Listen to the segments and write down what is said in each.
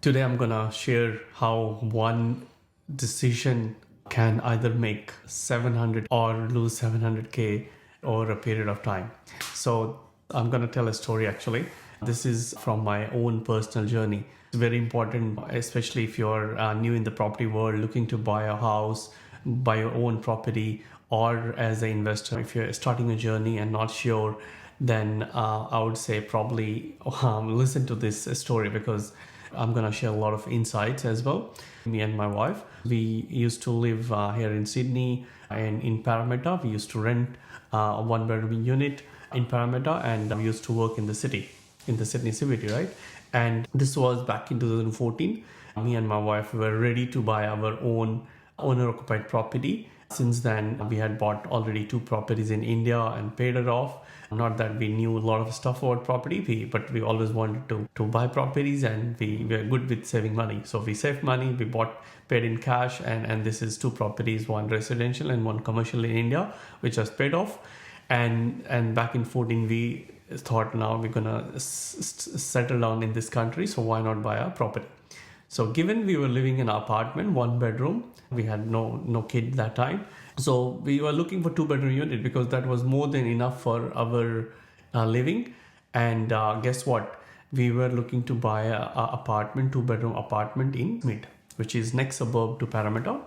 Today I'm gonna share how one decision can either make 700 or lose 700k over a period of time. So I'm gonna tell a story actually. This is from my own personal journey. It's very important, especially if you're new in the property world, looking to buy a house, buy your own property, or as an investor, if you're starting a journey and not sure, then I would say probably listen to this story because I'm going to share a lot of insights as well. Me and my wife, we used to live here in Sydney and in Parramatta. We used to rent a one bedroom unit in Parramatta, and we used to work in the city, in the Sydney CBD, right? And this was back in 2014. Me and my wife were ready to buy our own owner occupied property. Since then, we had bought already two properties in India and paid it off. Not that we knew a lot of stuff about property, but we always wanted to buy properties, and we were good with saving money. So we saved money, we paid in cash, and this is two properties, one residential and one commercial in India, which was paid off. And back in 14, we thought now we're gonna settle down in this country, so why not buy a property? So given we were living in an apartment, one bedroom, we had no kid that time. So we were looking for two bedroom unit because that was more than enough for our living. And guess what? We were looking to buy a apartment, two bedroom apartment in Mid, which is next suburb to Parramatta.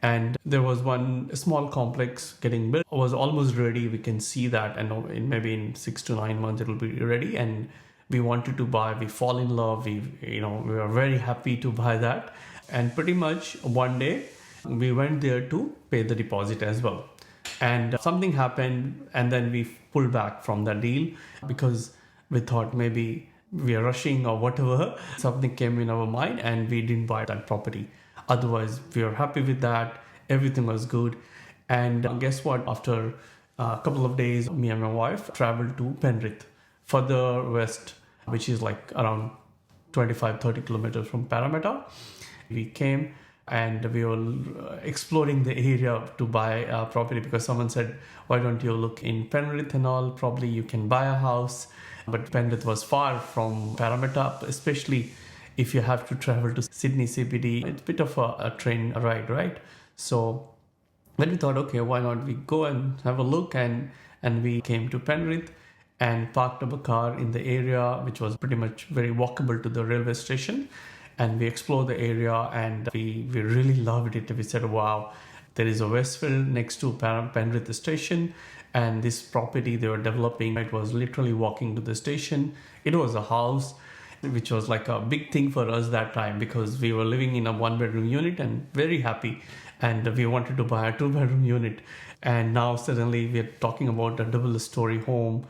And there was one small complex getting built. It was almost ready. We can see that, and maybe in 6 to 9 months it will be ready. And we wanted to buy. We fall in love. We were very happy to buy that. And pretty much one day we went there to pay the deposit as well. And something happened, and then we pulled back from that deal because we thought maybe we are rushing or whatever. Something came in our mind, and we didn't buy that property. Otherwise, we were happy with that. Everything was good. And guess what? After a couple of days, me and my wife traveled to Penrith, further west, which is like around 25-30 kilometers from Parramatta. We came and we were exploring the area to buy a property because someone said, why don't you look in Penrith and all? Probably you can buy a house. But Penrith was far from Parramatta, especially if you have to travel to Sydney CBD. It's a bit of a train ride, right? So then we thought, okay, why not we go and have a look? And we came to Penrith and parked up a car in the area, which was pretty much very walkable to the railway station. And we explored the area, and we really loved it. We said, wow, there is a Westfield next to Penrith station, and this property they were developing, it was literally walking to the station. It was a house, which was like a big thing for us that time because we were living in a one bedroom unit and very happy, and we wanted to buy a two bedroom unit. And now suddenly we're talking about a double story home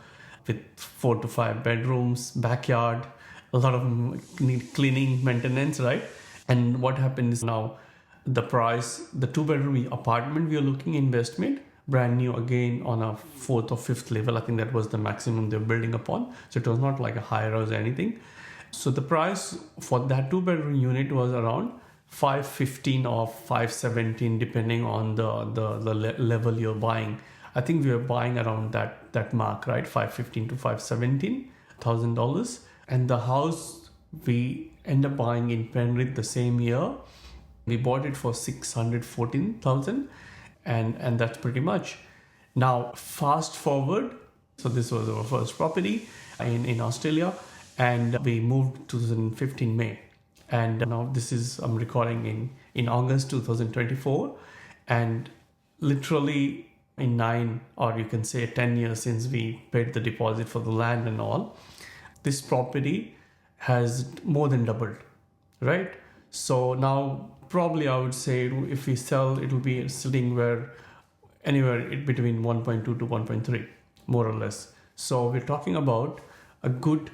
with 4 to 5 bedrooms, backyard, a lot of need cleaning, maintenance, right? And what happened is now the price, the two bedroom apartment we are looking investment, brand new again on a fourth or fifth level. I think that was the maximum they're building upon. So it was not like a high rise or anything. So the price for that two bedroom unit was around 515 or 517 depending on the level you're buying. I think we were buying around that mark, right? 515 to 517 thousand dollars. And the house we end up buying in Penrith the same year, we bought it for 614,000, and that's pretty much. Now fast forward, so this was our first property in Australia, and we moved 2015 May, and now this is I'm recording in August 2024, and literally in 9 or you can say 10 years since we paid the deposit for the land and all, this property has more than doubled, right? So now probably I would say if we sell, it will be sitting anywhere between 1.2 to 1.3, more or less. So we're talking about a good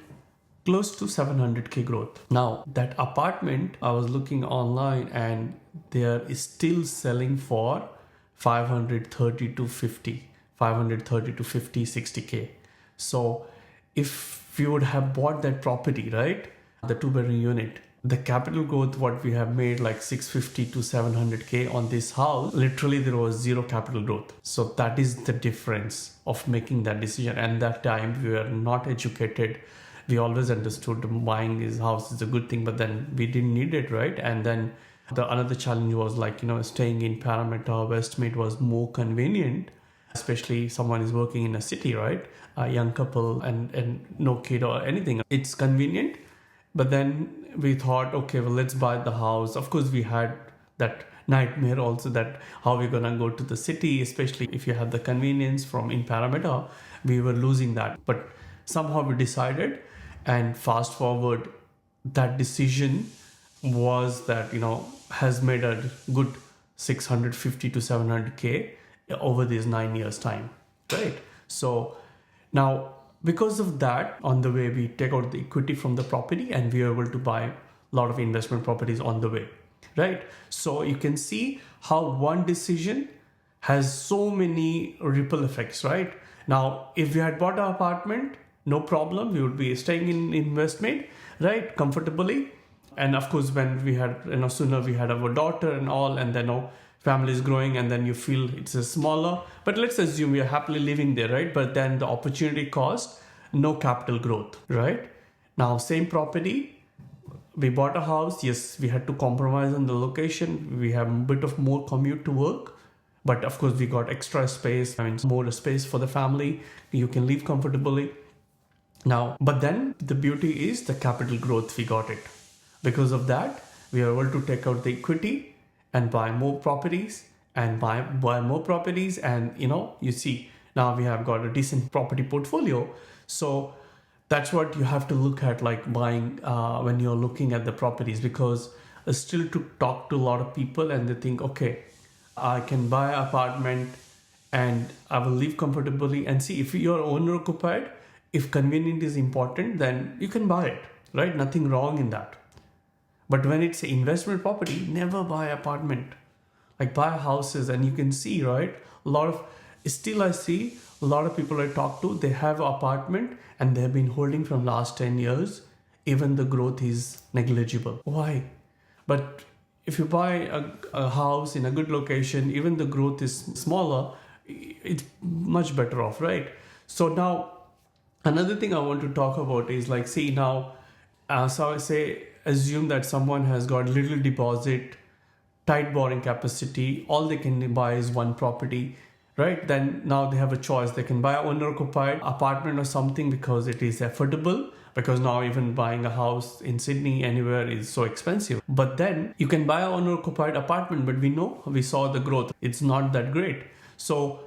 close to 700k growth. Now that apartment, I was looking online and they are still selling for 530 to 50, 60k. So if we would have bought that property, right, the two bedroom unit, the capital growth what we have made like 650 to 700k on this house, literally there was zero capital growth. So that is the difference of making that decision. And that time we were not educated, we always understood buying this house is a good thing, but then we didn't need it, right? And then the another challenge was like, staying in Parramatta or Westmead was more convenient, especially someone is working in a city, right? A young couple and no kid or anything. It's convenient. But then we thought, okay, well, let's buy the house. Of course, we had that nightmare also, that how we're gonna go to the city, especially if you have the convenience from in Parramatta. We were losing that. But somehow we decided, and fast forward, that decision was that, has made a good 650 to 700K over these 9 years time, right? So now, because of that, on the way we take out the equity from the property and we are able to buy a lot of investment properties on the way, right? So you can see how one decision has so many ripple effects, right? Now, if we had bought an apartment, no problem, we would be staying in Westmead, right, comfortably. And of course, when we had, sooner we had our daughter and all, and then family is growing, and then you feel it's a smaller, but let's assume we are happily living there, right? But then the opportunity cost, no capital growth, right? Now, same property, we bought a house. Yes, we had to compromise on the location. We have a bit of more commute to work, but of course we got extra space, more space for the family. You can live comfortably. Now, but then the beauty is the capital growth, we got it. Because of that, we are able to take out the equity and buy more properties and buy more properties. And, you see, now we have got a decent property portfolio. So that's what you have to look at, like buying when you're looking at the properties, because still to talk to a lot of people and they think, okay, I can buy an apartment and I will live comfortably. And see, if you're owner occupied, if convenience is important, then you can buy it, right? Nothing wrong in that. But when it's an investment property, never buy apartment. Like buy houses, and you can see, right? I see a lot of people I talk to, they have an apartment and they've been holding from last 10 years. Even the growth is negligible. Why? But if you buy a house in a good location, even the growth is smaller, it's much better off, right? So now, another thing I want to talk about is like, see now, so I say, assume that someone has got little deposit, tight borrowing capacity, all they can buy is one property, right? Then now they have a choice. They can buy an owner-occupied apartment or something because it is affordable, because now even buying a house in Sydney anywhere is so expensive. But then you can buy an owner-occupied apartment, but we saw the growth. It's not that great. So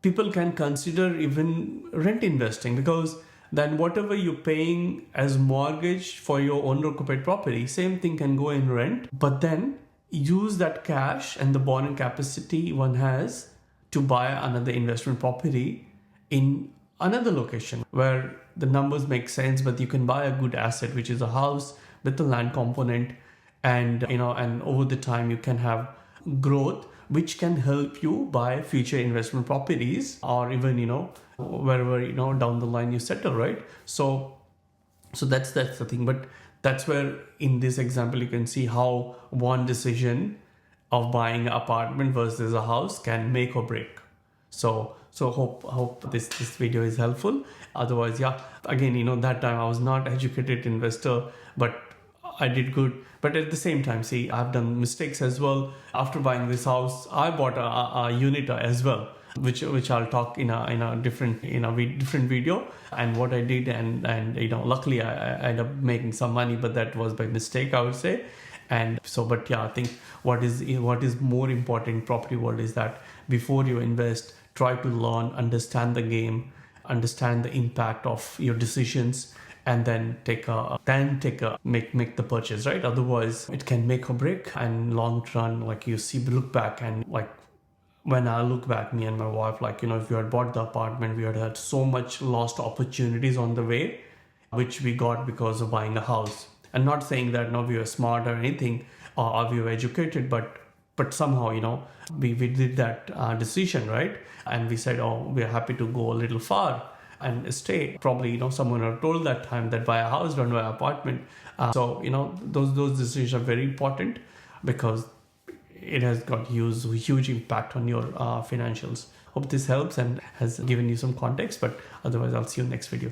people can consider even rent investing, because then whatever you're paying as mortgage for your owner-occupied property, same thing can go in rent, but then use that cash and the borrowing capacity one has to buy another investment property in another location where the numbers make sense, but you can buy a good asset, which is a house with the land component, and and over the time you can have growth, which can help you buy future investment properties, or even wherever down the line you settle, right? So that's the thing. But that's where in this example you can see how one decision of buying an apartment versus a house can make or break. So hope this video is helpful. Otherwise, yeah, again, that time I was not educated investor, but I did good. But at the same time, see, I've done mistakes as well. After buying this house, I bought a unit as well, which I'll talk in a different video, and what I did, and luckily I ended up making some money, but that was by mistake, I would say. And so, but yeah, I think what is more important in property world is that before you invest, try to learn, understand the game, understand the impact of your decisions, and then make the purchase, right? Otherwise it can make or break. And long run, like look back, and like when I look back, me and my wife, like if you had bought the apartment, we had so much lost opportunities on the way, which we got because of buying a house. And not saying that we were smart or anything, or we were educated, but somehow we did that decision, right? And we said, oh, we're happy to go a little far and stay. Probably someone had told that time that buy a house, don't buy an apartment. So those decisions are very important, because it has got huge impact on your financials. Hope this helps and has given you some context, but otherwise I'll see you next video.